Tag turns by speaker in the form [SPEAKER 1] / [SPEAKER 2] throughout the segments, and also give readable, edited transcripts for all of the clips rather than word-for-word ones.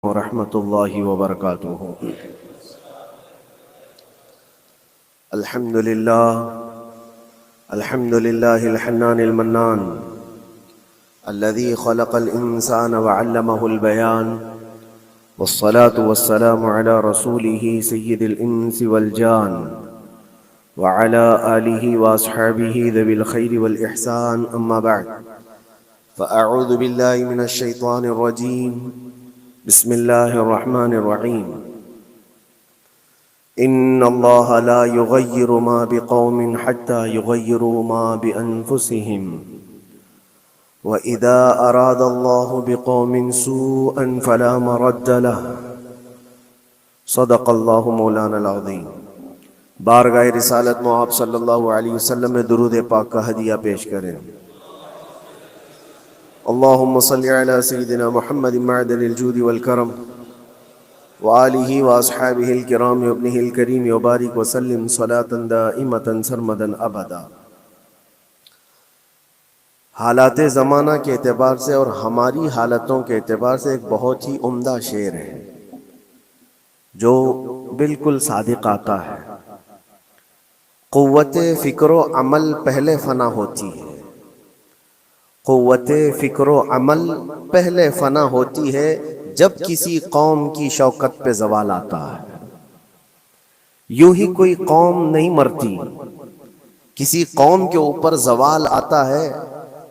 [SPEAKER 1] ورحمۃ اللہ وبرکاتہ۔ الحمد للہ الحنان المنان الذي خلق الإنسان وعلمه البيان، والصلاة والسلام على رسوله سيد الإنس والجان وعلى آله وأصحابه ذوي الخير والإحسان، أما بعد فأعوذ بالله من الشيطان الرجيم، بسم الله الرحمن الرحيم۔ إن الله لا يغير ما بقوم حتى يغيروا ما بأنفسهم، وإذا أراد الله بقوم سوءا فلا مرد له، صدق الله مولانا العظيم۔ بارگاہ رسالت مآب صلی اللہ علیہ وسلم میں درود پاک کا ہدیہ پیش کریں۔ اللہم صلی علی سیدنا محمد معدن الجود والکرم وآلہ واصحابہ الکرام وابنہ الکریم وبارک وسلم صلاة دائمة سرمدا ابدا۔ حالات زمانہ کے اعتبار سے اور ہماری حالتوں کے اعتبار سے ایک بہت ہی عمدہ شعر ہے جو بالکل صادق آتا ہے۔ قوت فکر و عمل پہلے فنا ہوتی ہے، قوت فکر و عمل پہلے فنا ہوتی ہے جب کسی قوم کی شوکت پہ زوال آتا ہے۔ یوں ہی کوئی قوم نہیں مرتی، کسی قوم کے اوپر زوال آتا ہے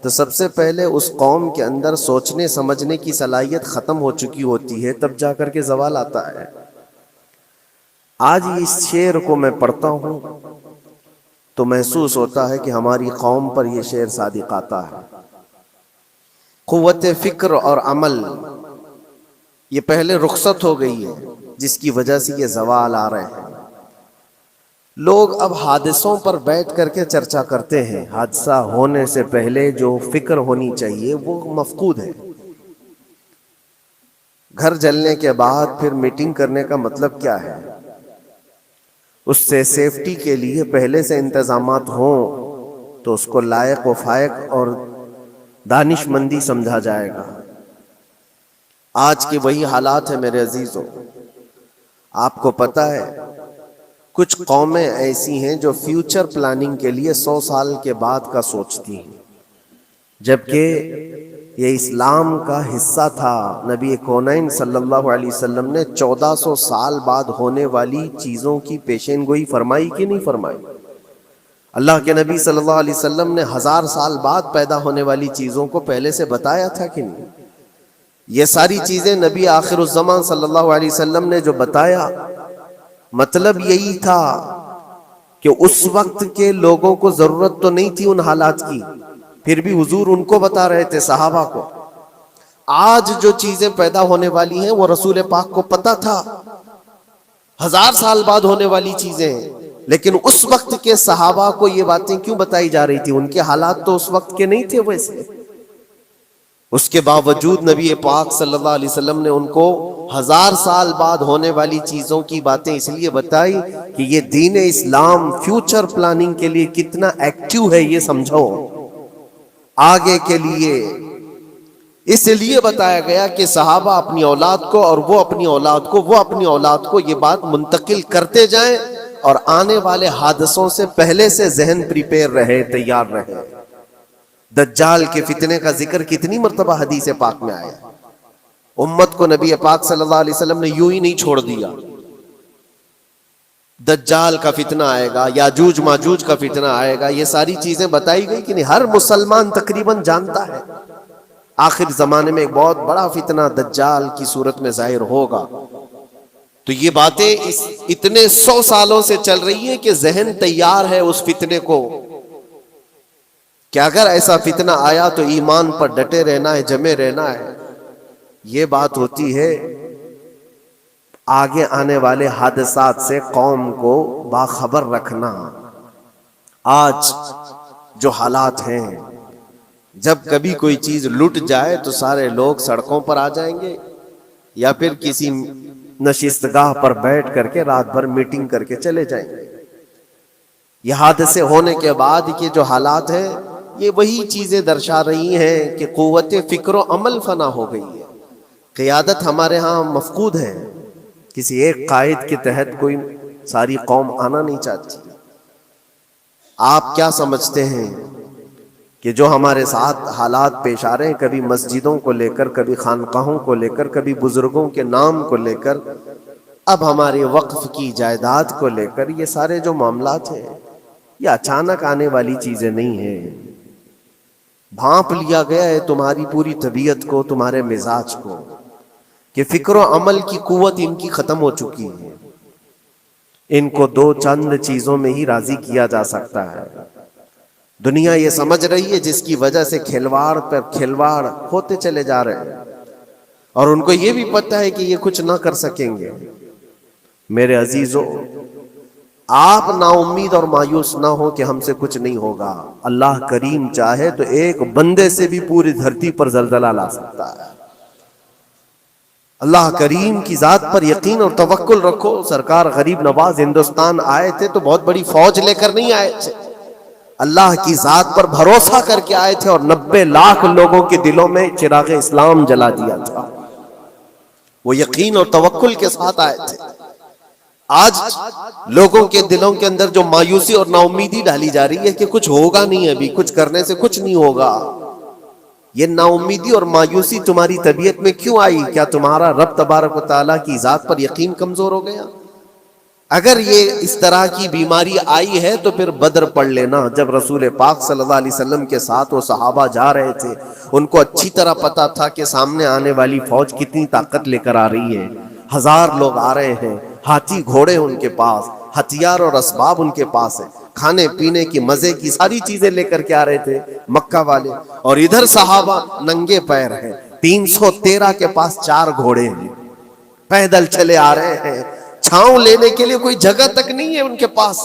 [SPEAKER 1] تو سب سے پہلے اس قوم کے اندر سوچنے سمجھنے کی صلاحیت ختم ہو چکی ہوتی ہے، تب جا کر کے زوال آتا ہے۔ آج اس شعر کو میں پڑھتا ہوں تو محسوس ہوتا ہے کہ ہماری قوم پر یہ شعر صادق آتا ہے۔ قوت فکر اور عمل یہ پہلے رخصت ہو گئی ہے، جس کی وجہ سے یہ زوال آ رہے ہیں۔ لوگ اب حادثوں پر بیٹھ کر کے چرچا کرتے ہیں، حادثہ ہونے سے پہلے جو فکر ہونی چاہیے وہ مفقود ہے۔ گھر جلنے کے بعد پھر میٹنگ کرنے کا مطلب کیا ہے؟ اس سے سیفٹی کے لیے پہلے سے انتظامات ہوں تو اس کو لائق و فائق اور دانش مندی سمجھا جائے گا۔ آج کے وہی حالات ہیں میرے عزیزوں۔ آپ کو پتہ ہے کچھ قومیں ایسی ہیں جو فیوچر پلاننگ کے لیے 100 سال کے بعد کا سوچتی ہیں، جبکہ یہ اسلام کا حصہ تھا۔ نبی کونین صلی اللہ علیہ وسلم نے 1400 سال بعد ہونے والی چیزوں کی پیشین گوئی فرمائی کہ نہیں فرمائی؟ اللہ کے نبی صلی اللہ علیہ وسلم نے 1000 سال بعد پیدا ہونے والی چیزوں کو پہلے سے بتایا تھا کہ نہیں؟ یہ ساری چیزیں نبی آخر الزمان صلی اللہ علیہ وسلم نے جو بتایا، مطلب یہی تھا کہ اس وقت کے لوگوں کو ضرورت تو نہیں تھی ان حالات کی، پھر بھی حضور ان کو بتا رہے تھے، صحابہ کو۔ آج جو چیزیں پیدا ہونے والی ہیں وہ رسول پاک کو پتا تھا، 1000 سال بعد ہونے والی چیزیں، لیکن اس وقت کے صحابہ کو یہ باتیں کیوں بتائی جا رہی تھی؟ ان کے حالات تو اس وقت کے نہیں تھے ویسے۔ اس کے باوجود نبی پاک صلی اللہ علیہ وسلم نے ان کو 1000 سال بعد ہونے والی چیزوں کی باتیں اس لیے بتائی کہ یہ دین اسلام فیوچر پلاننگ کے لیے کتنا ایکٹیو ہے یہ سمجھو، آگے کے لیے۔ اس لیے بتایا گیا کہ صحابہ اپنی اولاد کو اور وہ اپنی اولاد کو، وہ اپنی اولاد کو یہ بات منتقل کرتے جائیں اور آنے والے حادثوں سے پہلے سے ذہن پریپیئر رہے، تیار رہے۔ دجال کے فتنے کا ذکر کتنی مرتبہ حدیث پاک میں آیا۔ امت کو نبی پاک صلی اللہ علیہ وسلم نے یوں ہی نہیں چھوڑ دیا۔ دجال کا فتنہ آئے گا، یاجوج ماجوج کا فتنہ آئے گا، یہ ساری چیزیں بتائی گئی کہ نہیں؟ ہر مسلمان تقریباً جانتا ہے آخر زمانے میں ایک بہت بڑا فتنہ دجال کی صورت میں ظاہر ہوگا۔ تو یہ باتیں اتنے 100 سالوں سے چل رہی ہیں کہ ذہن تیار ہے اس فتنے کو کہ اگر ایسا فتنہ آیا تو ایمان پر ڈٹے رہنا ہے، جمے رہنا ہے۔ یہ بات ہوتی ہے آگے آنے والے حادثات سے قوم کو باخبر رکھنا۔ آج جو حالات ہیں، جب کبھی کوئی چیز لٹ جائے تو سارے لوگ سڑکوں پر آ جائیں گے یا پھر کسی نشستگاہ پر بیٹھ کر کے رات بھر میٹنگ کر کے چلے جائیں گے۔ یہ حادثے ہونے کے بعد کے جو حالات ہیں یہ وہی چیزیں درشا رہی ہیں کہ قوت فکر و عمل فنا ہو گئی ہے۔ قیادت ہمارے ہاں مفقود ہے، کسی ایک قائد کے تحت کوئی ساری قوم آنا نہیں چاہتی۔ آپ کیا سمجھتے ہیں کہ جو ہمارے ساتھ حالات پیش آ رہے ہیں، کبھی مسجدوں کو لے کر، کبھی خانقاہوں کو لے کر، کبھی بزرگوں کے نام کو لے کر، اب ہماری وقف کی جائیداد کو لے کر، یہ سارے جو معاملات ہیں یہ اچانک آنے والی چیزیں نہیں ہیں۔ بھانپ لیا گیا ہے تمہاری پوری طبیعت کو، تمہارے مزاج کو، کہ فکر و عمل کی قوت ان کی ختم ہو چکی ہے۔ ان کو دو چند چیزوں میں ہی راضی کیا جا سکتا ہے۔ دنیا یہ سمجھ رہی ہے، جس کی وجہ سے کھلواڑ پر کھلواڑ ہوتے چلے جا رہے ہیں، اور ان کو یہ بھی پتہ ہے کہ یہ کچھ نہ کر سکیں گے۔ میرے عزیزو، آپ نا امید اور مایوس نہ ہو کہ ہم سے کچھ نہیں ہوگا۔ اللہ کریم چاہے تو ایک بندے سے بھی پوری دھرتی پر زلزلہ لا سکتا ہے۔ اللہ کریم کی ذات پر یقین اور توکل رکھو۔ سرکار غریب نواز ہندوستان آئے تھے تو بہت بڑی فوج لے کر نہیں آئے تھے، اللہ کی ذات پر بھروسہ کر کے آئے تھے، اور 90 لاکھ لوگوں کے دلوں میں چراغ اسلام جلا دیا تھا۔ وہ یقین اور توکل کے ساتھ آئے تھے۔ آج لوگوں کے دلوں کے اندر جو مایوسی اور نا امیدی ڈالی جا رہی ہے کہ کچھ ہوگا نہیں، ابھی کچھ کرنے سے کچھ نہیں ہوگا، یہ نا امیدی اور مایوسی تمہاری طبیعت میں کیوں آئی؟ کیا تمہارا رب تبارک و تعالیٰ کی ذات پر یقین کمزور ہو گیا؟ اگر یہ اس طرح کی بیماری آئی ہے تو پھر بدر پڑھ لینا۔ جب رسول پاک صلی اللہ علیہ وسلم کے ساتھ وہ صحابہ جا رہے تھے، ان کو اچھی طرح پتا تھا کہ سامنے آنے والی فوج کتنی طاقت لے کر آ رہی ہے۔ 1000 لوگ آ رہے ہیں، ہاتھی گھوڑے ان کے پاس، ہتھیار اور اسباب ان کے پاس ہے، کھانے پینے کی مزے کی ساری چیزیں لے کر کے آ رہے تھے مکہ والے، اور ادھر صحابہ ننگے پیر ہیں۔ 313 کے پاس 4 گھوڑے ہیں، پیدل چلے آ رہے ہیں، چھاؤں لینے کے لیے کوئی جگہ تک نہیں ہے ان کے پاس۔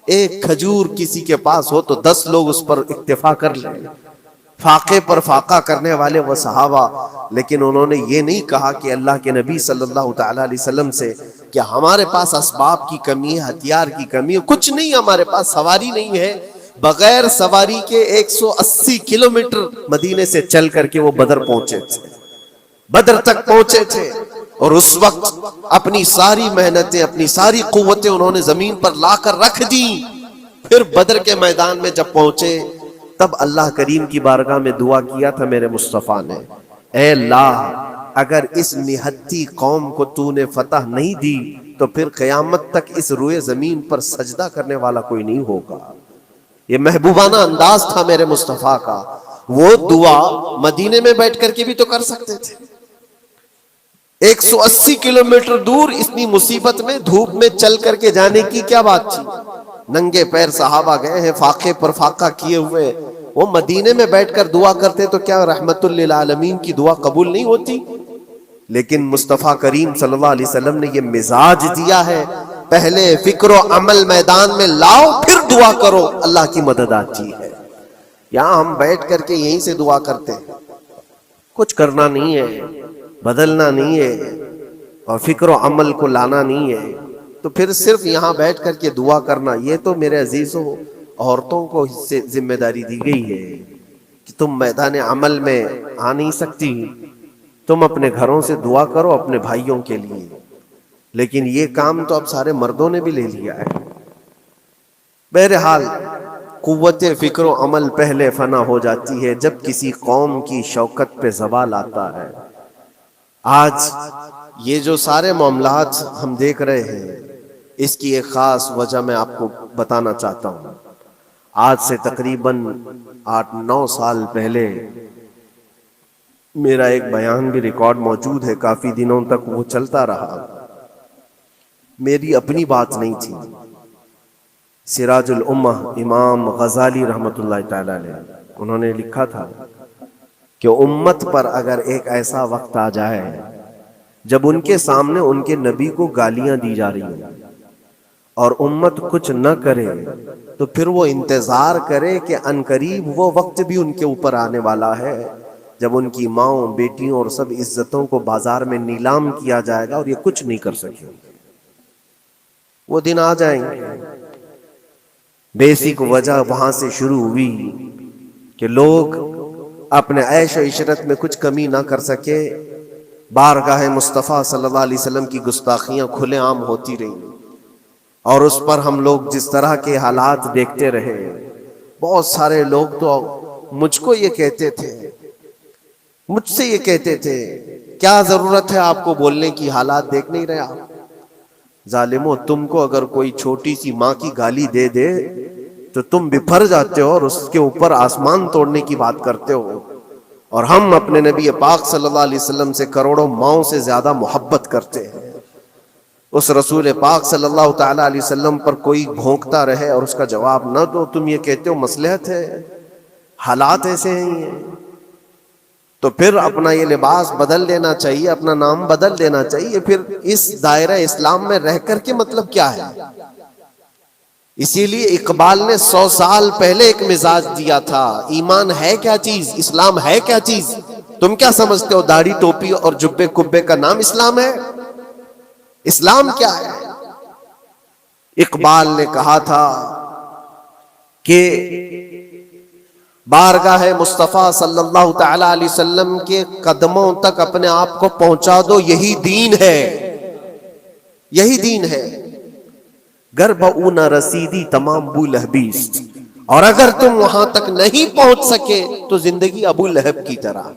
[SPEAKER 1] ایک کھجور کسی کے پاس ہو تو 10 لوگ اس پر اکتفا کر لیں۔ فاقے پر فاقہ کرنے والے وہ صحابہ، لیکن انہوں نے یہ نہیں کہا کہ اللہ کے نبی صلی اللہ تعالی علیہ وسلم سے کہ ہمارے پاس اسباب کی کمی ہے، ہتھیار کی کمی ہے، کچھ نہیں، ہمارے پاس سواری نہیں ہے۔ بغیر سواری کے 180 کلومیٹر مدینے سے چل کر کے وہ بدر پہنچے تھے، بدر تک پہنچے تھے، اور اس وقت اپنی ساری محنتیں، اپنی ساری قوتیں انہوں نے زمین پر لا کر رکھ دی۔ پھر بدر کے میدان میں جب پہنچے، تب اللہ کریم کی بارگاہ میں دعا کیا تھا میرے مصطفیٰ نے، اے اللہ، اگر اس نہتی قوم کو تو نے فتح نہیں دی تو پھر قیامت تک اس روئے زمین پر سجدہ کرنے والا کوئی نہیں ہوگا۔ یہ محبوبانہ انداز تھا میرے مصطفیٰ کا۔ وہ دعا مدینے میں بیٹھ کر کے بھی تو کر سکتے تھے۔ 180 کلومیٹر دور اتنی مصیبت میں دھوپ میں چل کر کے جانے کی کیا بات تھی؟ ننگے پیر صحابہ گئے ہیں، فاقے پر فاقہ کیے ہوئے، وہ مدینے میں بیٹھ کر دعا کرتے تو کیا رحمت للعالمین کی دعا قبول نہیں ہوتی؟ لیکن مصطفیٰ کریم صلی اللہ علیہ وسلم نے یہ مزاج دیا ہے، پہلے فکر و عمل میدان میں لاؤ، پھر دعا کرو، اللہ کی مدد آتی ہے۔ یہاں ہم بیٹھ کر کے یہیں سے دعا کرتے ہیں، کچھ کرنا نہیں ہے، بدلنا نہیں ہے، اور فکر و عمل کو لانا نہیں ہے، تو پھر صرف یہاں بیٹھ کر کے دعا کرنا، یہ تو میرے عزیزوں عورتوں کو اس سے ذمہ داری دی گئی ہے کہ تم میدان عمل میں آ نہیں سکتی، تم اپنے گھروں سے دعا کرو اپنے بھائیوں کے لیے۔ لیکن یہ کام تو اب سارے مردوں نے بھی لے لیا ہے۔ بہرحال قوت فکر و عمل پہلے فنا ہو جاتی ہے جب کسی قوم کی شوکت پہ زوال آتا ہے۔ آج یہ جو سارے معاملات ہم دیکھ رہے ہیں، اس کی ایک خاص وجہ میں آپ کو بتانا چاہتا ہوں۔ آج سے تقریباً 8-9 سال پہلے میرا ایک بیان بھی ریکارڈ موجود ہے، کافی دنوں تک وہ چلتا رہا، میری اپنی بات نہیں تھی۔ سراج الامہ امام غزالی رحمۃ اللہ تعالی علیہ، انہوں نے لکھا تھا کہ امت پر اگر ایک ایسا وقت آ جائے جب ان کے سامنے ان کے نبی کو گالیاں دی جا رہی ہیں اور امت کچھ نہ کرے، تو پھر وہ انتظار کرے کہ عنقریب وہ وقت بھی ان کے اوپر آنے والا ہے جب ان کی ماؤں، بیٹیوں اور سب عزتوں کو بازار میں نیلام کیا جائے گا اور یہ کچھ نہیں کر سکے۔ وہ دن آ جائیں گے۔ بیسک وجہ وہاں سے شروع ہوئی کہ لوگ اپنے عیش و عشرت میں کچھ کمی نہ کر سکے، بارگاہ مصطفیٰ صلی اللہ علیہ وسلم کی گستاخیاں کھلے عام ہوتی رہیں، اور اس پر ہم لوگ جس طرح کے حالات دیکھتے رہے. بہت سارے لوگ تو مجھ کو یہ کہتے تھے، مجھ سے یہ کہتے تھے، کیا ضرورت ہے آپ کو بولنے کی، حالات دیکھ نہیں رہے آپ؟ ظالمو، تم کو اگر کوئی چھوٹی سی ماں کی گالی دے دے تو تم بپھر جاتے ہو اور اس کے اوپر آسمان توڑنے کی بات کرتے ہو. اور ہم اپنے نبی پاک صلی اللہ علیہ وسلم سے کروڑوں ماؤں سے زیادہ محبت کرتے ہیں. اس رسول پاک صلی اللہ تعالی علیہ وسلم پر کوئی بھونکتا رہے اور اس کا جواب نہ دو، تم یہ کہتے ہو مصلحت ہے، حالات ایسے ہیں یہ. تو پھر اپنا یہ لباس بدل لینا چاہیے، اپنا نام بدل لینا چاہیے. پھر اس دائرہ اسلام میں رہ کر کے مطلب کیا ہے؟ اسی لیے اقبال نے 100 سال پہلے ایک مزاج دیا تھا، ایمان ہے کیا چیز، اسلام ہے کیا چیز. تم کیا سمجھتے ہو داڑھی ٹوپی اور جبے کبے کا نام اسلام ہے؟ اسلام کیا ہے؟ اقبال نے کہا تھا کہ بارگاہ مصطفیٰ صلی اللہ تعالی علیہ وسلم کے قدموں تک اپنے آپ کو پہنچا دو، یہی دین ہے، یہی دین ہے. گر بہو نہ رسیدی تمام ابو لہبیس، اور اگر تم وہاں تک نہیں پہنچ سکے تو زندگی ابو لہب کی طرح.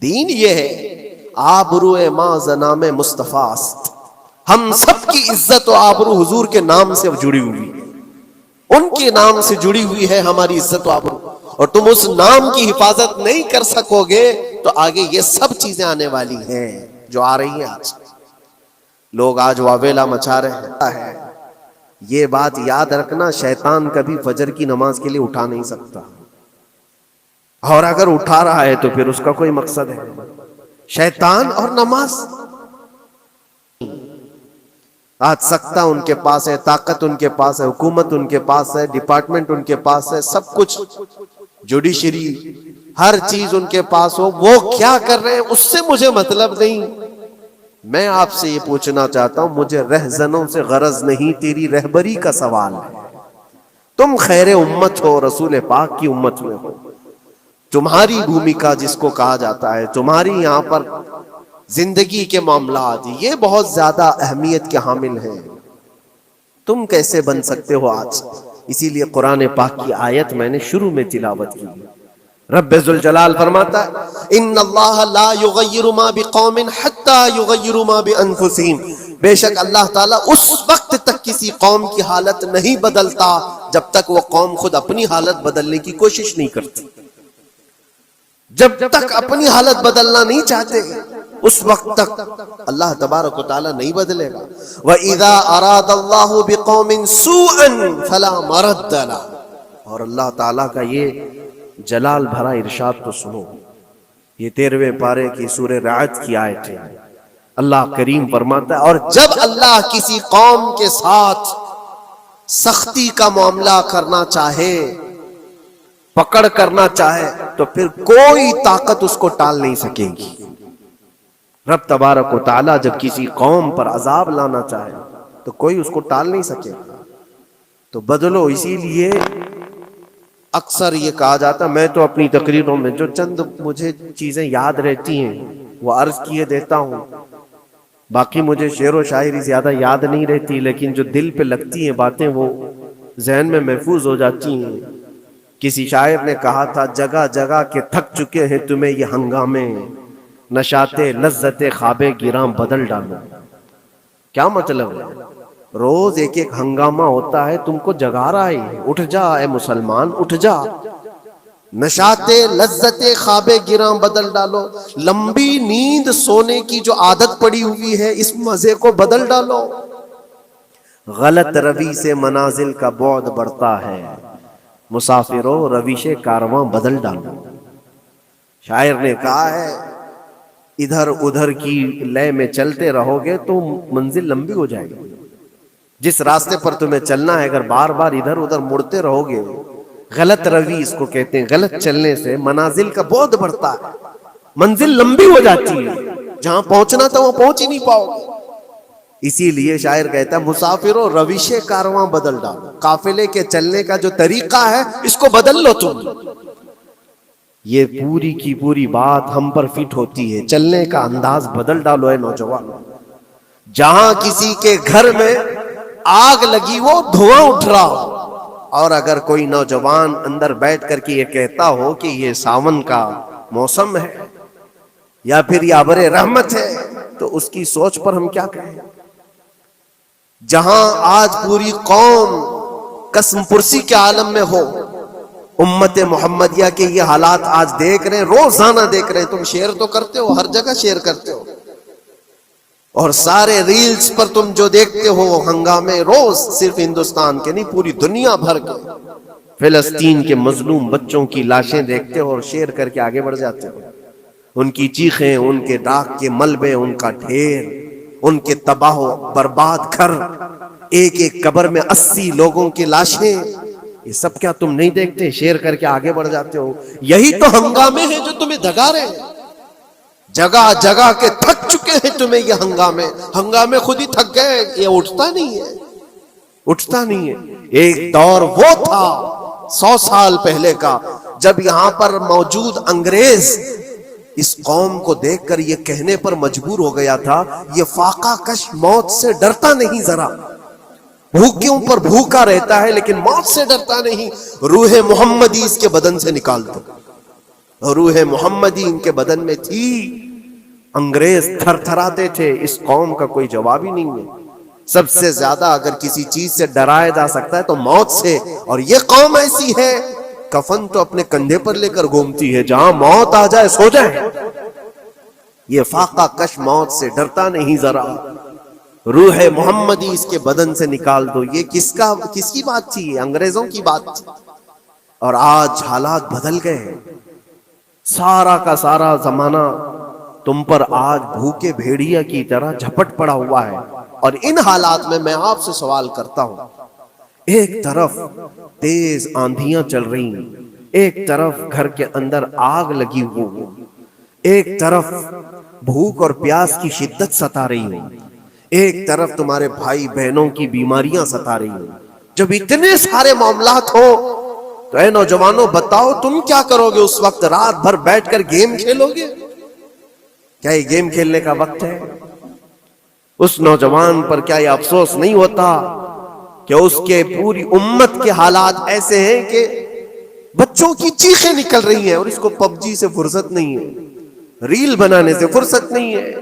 [SPEAKER 1] دین یہ ہے، آبرو ماں زنام مصطفیٰ است، ہم سب کی عزت و آبرو حضور کے نام سے جڑی ہوئی، ان کے نام سے جڑی ہوئی ہے ہماری عزت و آبرو. اور تم اس نام کی حفاظت نہیں کر سکو گے تو آگے یہ سب چیزیں آنے والی ہیں جو آ رہی ہیں. آج لوگ آج واویلا مچا رہے ہیں. یہ بات یاد رکھنا، شیطان کبھی فجر کی نماز کے لیے اٹھا نہیں سکتا، اور اگر اٹھا رہا ہے تو پھر اس کا کوئی مقصد ہے. شیطان اور نماز، آج سکتہ ان کے پاس ہے، طاقت ان کے پاس ہے، حکومت ان کے پاس ہے، ڈپارٹمنٹ ان کے پاس ہے، سب کچھ، جوڈیشری، ہر چیز ان کے پاس ہو. وہ کیا کر رہے ہیں اس سے مجھے مطلب نہیں. میں آپ سے یہ پوچھنا چاہتا ہوں، مجھے رہزنوں سے غرض نہیں، تیری رہبری کا سوال ہے. تم خیر امت ہو، رسول پاک کی امت میں ہو. تمہاری بھومکا جس کو کہا جاتا ہے، تمہاری یہاں پر زندگی کے معاملات، یہ بہت زیادہ اہمیت کے حامل ہیں. تم کیسے بن سکتے ہو آج؟ اسی لیے قرآن پاک کی آیت میں نے شروع میں تلاوت کی. رب ذوالجلال فرماتا ہے ان اللہ لا یغیر ما بقوم حتی یغیروا ما بانفسہم، بے شک اللہ تعالیٰ اس وقت تک کسی قوم کی حالت نہیں بدلتا جب تک وہ قوم خود اپنی حالت بدلنے کی کوشش نہیں کرتی. جب تک اپنی حالت بدلنا نہیں چاہتے اس وقت تک اللہ تبارک و تعالیٰ نہیں بدلے گا. وَإِذَا أَرَادَ اللَّهُ بِقَوْمٍ سُوءًا فَلَا مَرَدَّ لَهُ، اور اللہ تعالیٰ کا یہ جلال بھرا ارشاد تو سنو. یہ 13ویں پارے کی سورہ رعد کی آیت ہے. اللہ کریم فرماتا ہے، اور جب اللہ کسی قوم کے ساتھ سختی کا معاملہ کرنا چاہے، پکڑ کرنا چاہے، تو پھر کوئی طاقت اس کو ٹال نہیں سکے گی. رب تبارک و تعالیٰ جب کسی قوم پر عذاب لانا چاہے تو کوئی اس کو ٹال نہیں سکے. تو بدلو. اسی لیے اکثر یہ کہا جاتا، میں تو اپنی تقریروں میں جو چند مجھے چیزیں یاد رہتی ہیں وہ عرض کیے دیتا ہوں. باقی مجھے شعر و شاعری زیادہ یاد نہیں رہتی، لیکن جو دل پہ لگتی ہیں باتیں وہ ذہن میں محفوظ ہو جاتی ہیں. کسی شاعر نے کہا تھا، جگہ جگہ کے تھک چکے ہیں تمہیں یہ ہنگامے، نشاط لذت خواب گراں بدل ڈالو. کیا مطلب ہے؟ روز ایک ایک ہنگامہ ہوتا ہے، تم کو جگا رہا ہے. اٹھ جا اے مسلمان، اٹھ جا. نشاط لذت خواب گراں بدل ڈالو. لمبی نیند سونے کی جو عادت پڑی ہوئی ہے، اس مزے کو بدل ڈالو. غلط روی سے منازل کا بعد بڑھتا ہے، مسافروں رویش کارواں بدل ڈالو. شاعر نے کہا ہے، ادھر ادھر کی لے میں چلتے رہو گے تو منزل لمبی ہو جائے گی. جس راستے پر تمہیں چلنا ہے، اگر بار بار ادھر ادھر مڑتے رہو گے، غلط روی اس کو کہتے ہیں، غلط چلنے سے منازل کا بعد بڑھتا ہے، منزل لمبی ہو جاتی ہے، جہاں پہنچنا تھا وہ پہنچ ہی نہیں پاؤ گے. اسی لیے شاعر کہتا ہے، مسافروں رویش کارواں بدل ڈالو. قافلے کے چلنے کا جو طریقہ ہے اس کو بدل لو. تم یہ پوری کی پوری بات ہم پر فٹ ہوتی ہے. چلنے کا انداز بدل ڈالو اے نوجوان. جہاں کسی کے گھر میں آگ لگی وہ دھواں اٹھ رہا ہو، اور اگر کوئی نوجوان اندر بیٹھ کر کے یہ کہتا ہو کہ یہ ساون کا موسم ہے یا پھر یہ ابر رحمت ہے، تو اس کی سوچ پر ہم کیا کہیں. جہاں آج پوری قوم قسم پرسی کے عالم میں ہو، امت محمدیہ کے یہ حالات آج دیکھ رہے ہیں، روزانہ دیکھ رہے ہیں. تم شیئر تو کرتے ہو، ہر جگہ شیئر کرتے ہو، اور سارے ریلز پر تم جو دیکھتے ہو ہنگامے روز، صرف ہندوستان کے نہیں پوری دنیا بھر کے فلسطین کے مظلوم بچوں کی لاشیں دیکھتے ہو اور شیئر کر کے آگے بڑھ جاتے ہو. ان کی چیخیں، ان کے راکھ کے ملبے، ان کا ڈھیر، ان کے تباہ و برباد گھر، ایک ایک قبر میں 80 لوگوں کی لاشیں، یہ سب کیا تم نہیں دیکھتے؟ شیئر کر کے آگے بڑھ جاتے ہو. یہی تو ہنگامے ہیں جو تمہیں دگا رہے ہیں. جگہ جگہ کے تھک چکے ہیں تمہیں یہ ہنگامے خود ہی تھک گئے. یہ اٹھتا نہیں ہے. ایک دور وہ تھا 100 سال پہلے کا، جب یہاں پر موجود انگریز اس قوم کو دیکھ کر یہ کہنے پر مجبور ہو گیا تھا، یہ فاقہ کش موت سے ڈرتا نہیں ذرا. بھوکیوں پر بھوکا رہتا ہے لیکن موت سے ڈرتا نہیں. روح محمدی اس کے بدن سے نکال دو. روح محمدی ان کے بدن میں تھی. انگریز تھر تھراتے تھے. اس قوم کا کوئی جواب ہی نہیں ہے. سب سے زیادہ اگر کسی چیز سے ڈرایا جا سکتا ہے تو موت سے، اور یہ قوم ایسی ہے کفن تو اپنے کندھے پر لے کر گھومتی ہے، جہاں موت آ جائے سو جائے. یہ فاقہ کش موت سے ڈرتا نہیں ذرا. روح محمدی اس کے بدن سے نکال دو. یہ کس کی بات تھی؟ یہ انگریزوں کی بات تھی. اور آج حالات بدل گئے. سارا کا سارا زمانہ تم پر آج بھوکے بھیڑیا کی طرح جھپٹ پڑا ہوا ہے. اور ان حالات میں آپ سے سوال کرتا ہوں، ایک طرف تیز آندھیاں چل رہی ہیں، ایک طرف گھر کے اندر آگ لگی ہوئی، ایک طرف بھوک اور پیاس کی شدت ستا رہی ہے، ایک طرف تمہارے بھائی بہنوں کی بیماریاں ستا رہی ہیں. جب اتنے سارے معاملات ہو تو اے نوجوانوں بتاؤ تم کیا کرو گے؟ اس وقت رات بھر بیٹھ کر گیم کھیلو گے؟ کیا یہ گیم کھیلنے کا وقت ہے؟ اس نوجوان پر کیا یہ افسوس نہیں ہوتا کہ اس کے پوری امت کے حالات ایسے ہیں کہ بچوں کی چیخیں نکل رہی ہیں اور اس کو پب جی سے فرصت نہیں ہے، ریل بنانے سے فرصت نہیں ہے،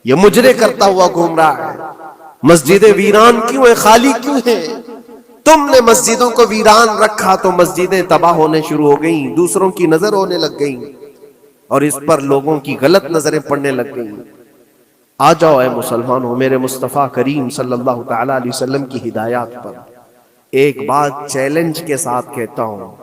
[SPEAKER 1] یہ مجرے کرتا ہوا گھوم رہا ہے. مسجدیں ویران کیوں ہیں؟ خالی کیوں ہیں؟ تم نے مسجدوں کو ویران رکھا تو مسجدیں تباہ ہونے شروع ہو گئیں، دوسروں کی نظر ہونے لگ گئیں اور اس پر لوگوں کی غلط نظریں پڑنے لگ گئیں. آ جاؤ اے مسلمانوں میرے مصطفیٰ کریم صلی اللہ تعالی علیہ وسلم کی ہدایات پر. ایک بات چیلنج کے ساتھ کہتا ہوں،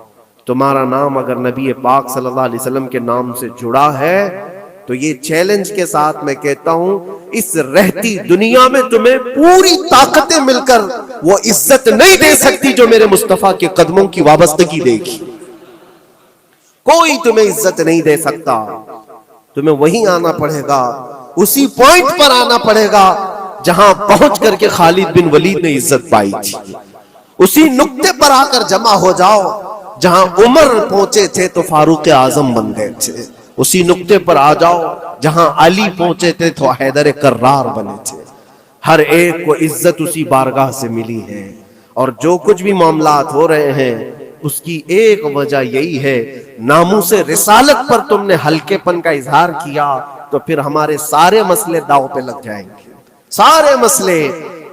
[SPEAKER 1] تمہارا نام اگر نبی پاک صلی اللہ علیہ وسلم کے نام سے جڑا ہے تو یہ چیلنج کے ساتھ میں کہتا ہوں، اس رہتی دنیا میں تمہیں پوری طاقتیں مل کر وہ عزت نہیں دے سکتی جو میرے مصطفیٰ کے قدموں کی وابستگی دے گی. کوئی تمہیں عزت نہیں دے سکتا. تمہیں وہیں آنا پڑے گا، اسی پوائنٹ پر آنا پڑے گا جہاں پہنچ کر کے خالد بن ولید نے عزت پائی تھی. اسی نقطے پر آ کر جمع ہو جاؤ جہاں عمر پہنچے تھے تو فاروق اعظم بن گئے تھے. اسی نقطے پر آ جاؤ جہاں علی پہنچے تھے تو حیدر کرار بنے تھے. ہر ایک کو عزت اسی بارگاہ سے ملی ہے. اور جو کچھ بھی معاملات ہو رہے ہیں اس کی ایک وجہ یہی ہے، ناموس رسالت پر تم نے ہلکے پن کا اظہار کیا تو پھر ہمارے سارے مسئلے داؤ پہ لگ جائیں گے. سارے مسئلے.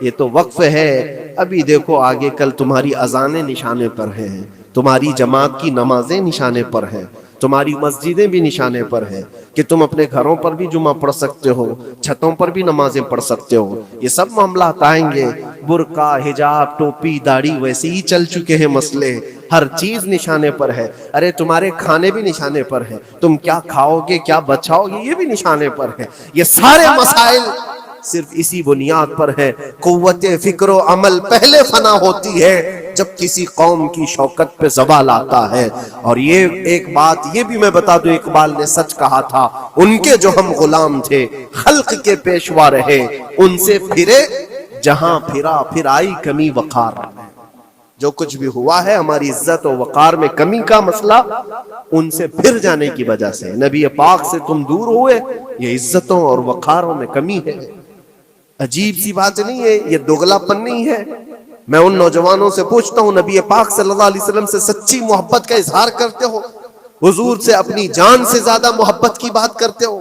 [SPEAKER 1] یہ تو وقف ہے. ابھی دیکھو آگے کل تمہاری اذانیں نشانے پر ہیں، تمہاری جماعت کی نمازیں نشانے پر ہیں، تمہاری مسجدیں بھی نشانے پر ہیں کہ تم اپنے گھروں پر بھی جمعہ پڑھ سکتے ہو، چھتوں پر بھی نمازیں پڑھ سکتے ہو. یہ سب معاملات آئیں گے. برقع، حجاب، ٹوپی، داڑھی ویسے ہی چل چکے ہیں مسئلے. ہر چیز نشانے پر ہے. ارے تمہارے کھانے بھی نشانے پر ہیں، تم کیا کھاؤ گے کیا بچاؤ گے یہ بھی نشانے پر ہے. یہ سارے مسائل صرف اسی بنیاد پر ہے. قوت فکر و عمل پہلے فنا ہوتی ہے جب کسی قوم کی شوکت پہ زوال آتا ہے. اور یہ ایک بات یہ بھی میں بتا دوں، اقبال نے سچ کہا تھا، ان کے جو ہم غلام تھے خلق کے پیشوا رہے، ان سے پھرے جہاں پھرا پھر آئی کمی وقار. جو کچھ بھی ہوا ہے ہماری عزت و وقار میں کمی کا مسئلہ ان سے پھر جانے کی وجہ سے، نبی پاک سے تم دور ہوئے، یہ عزتوں اور وقاروں میں کمی ہے۔ عجیب سی بات نہیں ہے، یہ دوغلا پن نہیں ہے۔ میں ان نوجوانوں سے پوچھتا ہوں، نبی پاک صلی اللہ علیہ وسلم سے سچی محبت کا اظہار کرتے ہو، حضور سے اپنی جان سے زیادہ محبت کی بات کرتے ہو،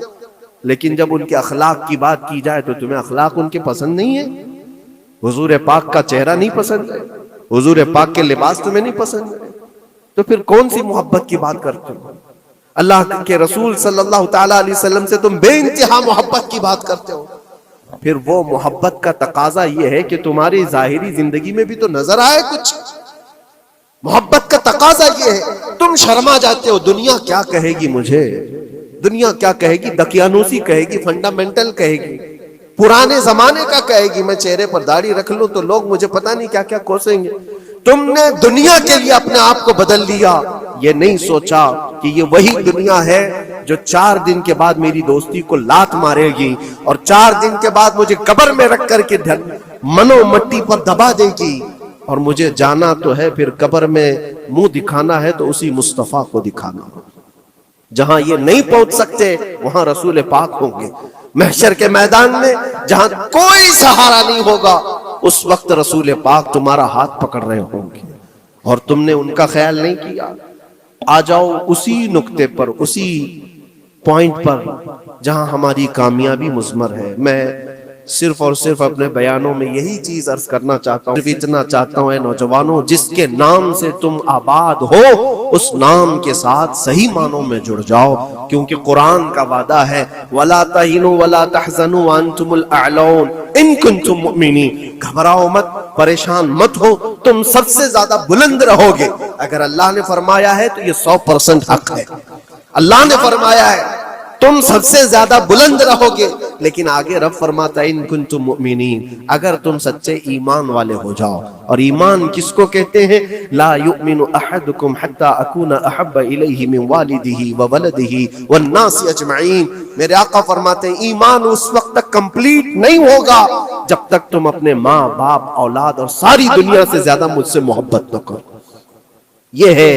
[SPEAKER 1] لیکن جب ان کے اخلاق کی بات کی جائے تو تمہیں اخلاق ان کے پسند نہیں ہے، حضور پاک کا چہرہ نہیں پسند ہے، حضور پاک کے لباس تمہیں نہیں پسند ہے، تو پھر کون سی محبت کی بات کرتے ہو؟ اللہ کے رسول صلی اللہ تعالیٰ علیہ وسلم سے تم بے انتہا محبت کی بات کرتے ہو، پھر وہ محبت کا تقاضا یہ ہے کہ تمہاری ظاہری زندگی میں بھی تو نظر آئے کچھ۔ محبت کا تقاضا یہ ہے، تم شرما جاتے ہو، دنیا کیا کہے گی مجھے، دنیا کیا کہے گی، دقیانوسی کہے گی، فنڈامنٹل کہے گی، پرانے زمانے کا کہے گی، میں چہرے پر داڑھی رکھ لوں تو لوگ مجھے پتہ نہیں کیا کیا کوسیں گے۔ تم نے دنیا کے لیے اپنے آپ کو بدل لیا، یہ نہیں سوچا کہ یہ وہی دنیا ہے جو 4 دن کے بعد میری دوستی کو لات مارے گی اور 4 دن کے بعد مجھے قبر میں رکھ کر کے منو مٹی پر دبا دے گی، اور مجھے جانا تو ہے، پھر قبر میں منہ دکھانا ہے تو اسی مصطفیٰ کو دکھانا۔ جہاں یہ نہیں پہنچ سکتے وہاں رسول پاک ہوں گے، محشر کے میدان میں جہاں کوئی سہارا نہیں ہوگا اس وقت رسول پاک تمہارا ہاتھ پکڑ رہے ہوں گے، اور تم نے ان کا خیال نہیں کیا۔ آ جاؤ اسی نقطے پر، اسی پوائنٹ پر جہاں ہماری کامیابی مضمر ہے۔ میں صرف اور صرف اپنے بیانوں میں یہی چیز عرض کرنا چاہتا ہوں، صرف اتنا چاہتا ہوں، اے نوجوانوں، جس کے نام سے تم آباد ہو اس نام کے ساتھ صحیح معنوں میں جڑ جاؤ، کیونکہ قرآن کا وعدہ ہے وَلَا تَهِنُوا وَلَا تَحْزَنُوا وَأَنْتُمُ الْأَعْلَوْنَ إِن كُنتُم مُؤْمِنِينَ۔ گھبراؤ مت، پریشان مت ہو، تم سب سے زیادہ بلند رہو گے۔ اگر اللہ نے فرمایا ہے تو یہ 100% حق ہے۔ اللہ نے فرمایا ہے تم سب سے زیادہ بلند رہو گے، لیکن آگے رب فرماتا ہے ان کنتم مؤمنین، اگر تم سچے ایمان والے ہو جاؤ۔ اور ایمان کس کو کہتے ہیں؟ لا یؤمن احدکم حتی اکون احب الیہ من والدہ وولدہ والناس اجمعین۔ میرے آقا فرماتے ہیں ایمان اس وقت تک کمپلیٹ نہیں ہوگا جب تک تم اپنے ماں باپ اولاد اور ساری دنیا سے زیادہ مجھ سے محبت نہ کرو۔ یہ ہے،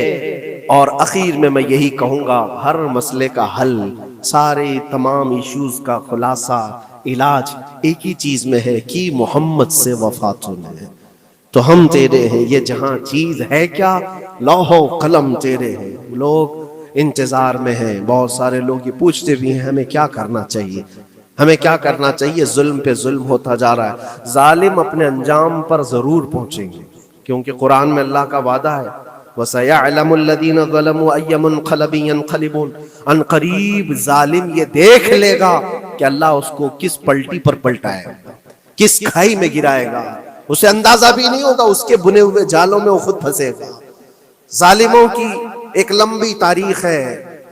[SPEAKER 1] اور اخیر میں یہی کہوں گا، ہر مسئلے کا حل، سارے تمام ایشوز کا خلاصہ، علاج ایک ہی چیز میں ہے کہ محمد سے وفا ہے۔ تو ہم تیرے ہیں، یہ جہاں چیز ہے کیا، لوح و قلم تیرے ہیں۔ لوگ انتظار میں ہیں، بہت سارے لوگ یہ پوچھتے بھی ہیں ہمیں کیا کرنا چاہیے، ہمیں کیا کرنا چاہیے۔ ظلم پہ ظلم ہوتا جا رہا ہے، ظالم اپنے انجام پر ضرور پہنچیں گے، کیونکہ قرآن میں اللہ کا وعدہ ہے وَسَيَعْلَمُ الَّذِينَ ظَلَمُوا أَيَّ مُنْقَلَبٍ يَنْقَلِبُونَ۔ ان قریب ظالم یہ دیکھ لے گا کہ اللہ اس کو کس پلٹی پر پلٹائے گا، کس کھائی میں گرائے گا، اسے اندازہ بھی نہیں ہوگا، اس کے بنے ہوئے جالوں میں وہ خود پھنسے گا۔ ظالموں کی ایک لمبی تاریخ ہے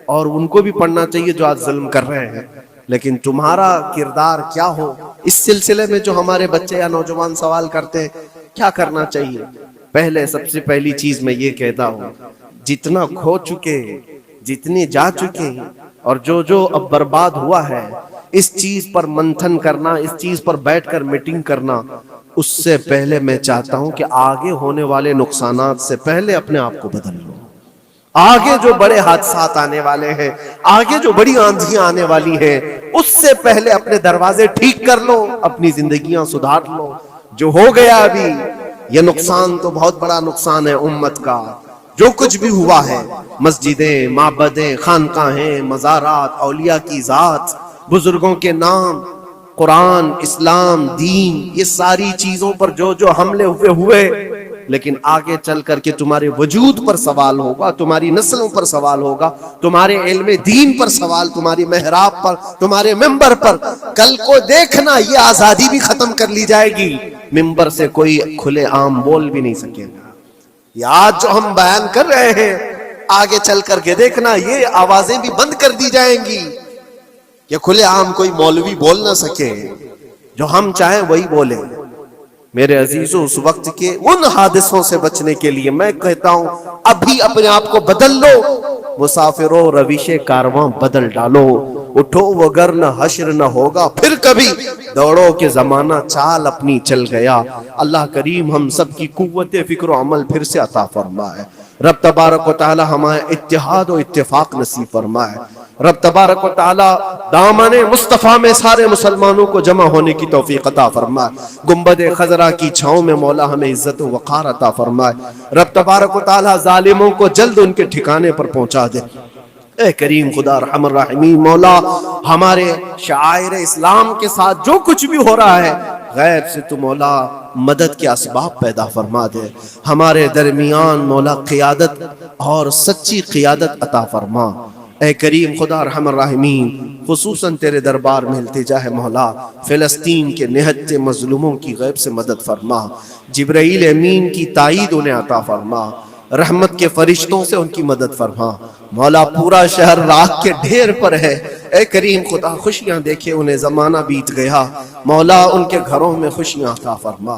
[SPEAKER 1] اور ان کو بھی پڑھنا چاہیے جو آج ظلم کر رہے ہیں، لیکن تمہارا کردار کیا ہو، اس سلسلے میں جو ہمارے بچے یا نوجوان سوال کرتے ہیں کیا کرنا چاہیے۔ پہلے سب سے پہلی چیز میں یہ کہتا ہوں، جتنا کھو چکے، جتنے جا چکے ہیں اور جو اب برباد ہوا ہے، اس چیز پر منتھن کرنا، اس چیز پر بیٹھ کر میٹنگ کرنا، اس سے پہلے میں چاہتا ہوں کہ آگے ہونے والے نقصانات سے پہلے اپنے آپ کو بدل لو۔ آگے جو بڑے حادثات آنے والے ہیں، آگے جو بڑی آندھیاں آنے والی ہیں، اس سے پہلے اپنے دروازے ٹھیک کر لو، اپنی زندگیاں سدھار لو۔ جو ہو گیا ابھی، یہ نقصان تو بہت بڑا نقصان ہے امت کا، جو کچھ بھی ہوا ہے، مسجدیں، معبدیں، خانقاہیں، مزارات، اولیاء کی ذات، بزرگوں کے نام، قرآن، اسلام، دین، یہ ساری چیزوں پر جو حملے ہوئے، لیکن آگے چل کر کے تمہارے وجود پر سوال ہوگا، تمہاری نسلوں پر سوال ہوگا، تمہارے علم دین پر سوال، تمہاری محراب پر، تمہارے ممبر پر۔ کل کو دیکھنا یہ آزادی بھی ختم کر لی جائے گی، ممبر سے کوئی کھلے عام بول بھی نہیں سکے گا۔ یہ آج جو ہم بیان کر رہے ہیں، آگے چل کر کے دیکھنا یہ آوازیں بھی بند کر دی جائیں گی، یہ کھلے عام کوئی مولوی بول نہ سکے، جو ہم چاہیں وہی بولیں۔ میرے عزیزوں، اس وقت کے ان حادثوں سے بچنے کے لیے میں کہتا ہوں ابھی اپنے آپ کو بدل لو، مسافروں روش کارواں بدل ڈالو۔ اٹھو وگرنہ حشر نہ ہوگا پھر کبھی، دوڑو کہ زمانہ چال اپنی چل گیا۔ اللہ کریم ہم سب کی قوت فکر و عمل پھر سے عطا فرمائے۔ رب تبارک و تعالی ہمیں اتحاد و اتفاق نصیب فرمائے۔ رب تبارک و تعالی دامن مصطفیٰ میں سارے مسلمانوں کو جمع ہونے کی توفیق عطا فرمائے۔ گنبد خضرا کی چھاؤں میں مولا ہمیں عزت و وقار عطا فرمائے۔ رب تبارک و تعالی ظالموں کو جلد ان کے ٹھکانے پر پہنچا دے۔ اے کریم خدا ارحم الراحمین، مولا ہمارے شعائر اسلام کے ساتھ جو کچھ بھی ہو رہا ہے غیب سے تو مولا مدد کے اسباب پیدا فرما دے۔ ہمارے درمیان مولا قیادت اور سچی قیادت عطا فرما۔ اے کریم خدا ارحم الراحمین، خصوصاً تیرے دربار میں التجا ہے مولا، فلسطین کے نہتے مظلوموں کی غیب سے مدد فرما۔ جبرائیل امین کی تائید انہیں عطا فرما، رحمت کے فرشتوں سے ان کی مدد فرما۔ مولا پورا شہر راکھ کے ڈھیر پر ہے، اے کریم خدا خوشیاں دیکھے انہیں زمانہ بیت گیا، مولا ان کے گھروں میں خوشیاں عطا فرما۔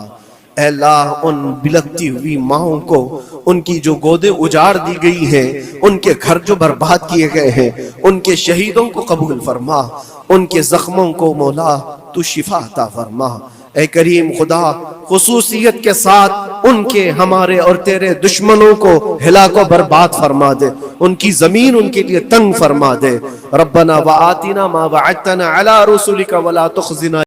[SPEAKER 1] اے اللہ ان بلکتی ہوئی ماؤں کو، ان کی جو گودیں اجاڑ دی گئی ہیں، ان کے گھر جو برباد کیے گئے ہیں، ان کے شہیدوں کو قبول فرما، ان کے زخموں کو مولا تو شفا عطا فرما۔ اے کریم خدا خصوصیت کے ساتھ ان کے، ہمارے اور تیرے دشمنوں کو ہلاک و برباد فرما دے، ان کی زمین ان کے لیے تنگ فرما دے۔ ربنا وآتنا ما وعدتنا علی رسولک ولا تخزنا